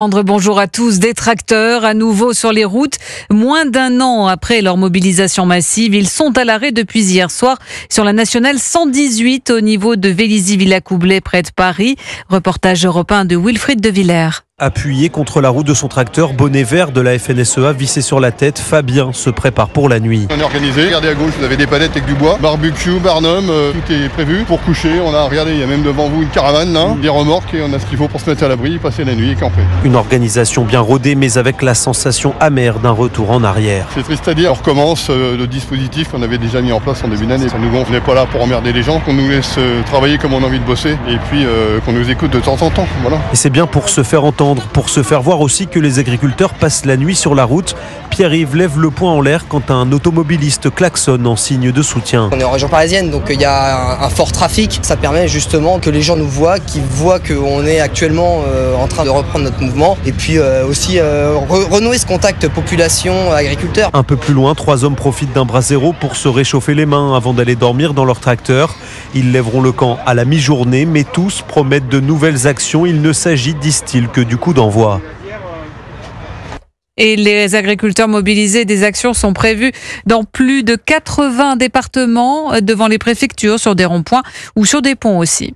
Bonjour à tous. Des tracteurs à nouveau sur les routes. Moins d'un an après leur mobilisation massive, ils sont à l'arrêt depuis hier soir sur la nationale 118 au niveau de Vélizy-Villacoublay près de Paris. Reportage européen de Wilfried de Villers. Appuyé contre la roue de son tracteur, bonnet vert de la FNSEA vissé sur la tête, Fabien se prépare pour la nuit. On est organisé, regardez à gauche, vous avez des palettes avec du bois, barbecue, barnum, tout est prévu pour coucher. Regardez, il y a même devant vous une caravane, là, des remorques et on a ce qu'il faut pour se mettre à l'abri, passer la nuit et camper. Une organisation bien rodée mais avec la sensation amère d'un retour en arrière. C'est triste à dire, on recommence le dispositif qu'on avait déjà mis en place en début d'année. Ça nous gonfle, on n'est pas là pour emmerder les gens, qu'on nous laisse travailler comme on a envie de bosser et puis qu'on nous écoute de temps en temps. Voilà. Et c'est bien pour se faire entendre, pour se faire voir aussi que les agriculteurs passent la nuit sur la route. Pierre-Yves lève le poing en l'air quand un automobiliste klaxonne en signe de soutien. On est en région parisienne, donc il y a un fort trafic. Ça permet justement que les gens nous voient, qu'ils voient qu'on est actuellement en train de reprendre notre mouvement. Et puis aussi renouer ce contact population-agriculteur. Un peu plus loin, 3 hommes profitent d'un brasero pour se réchauffer les mains avant d'aller dormir dans leur tracteur. Ils lèveront le camp à la mi-journée, mais tous promettent de nouvelles actions. Il ne s'agit, disent-ils, que du coup d'envoi. Et les agriculteurs mobilisés, des actions sont prévues dans plus de 80 départements, devant les préfectures, sur des ronds-points ou sur des ponts aussi.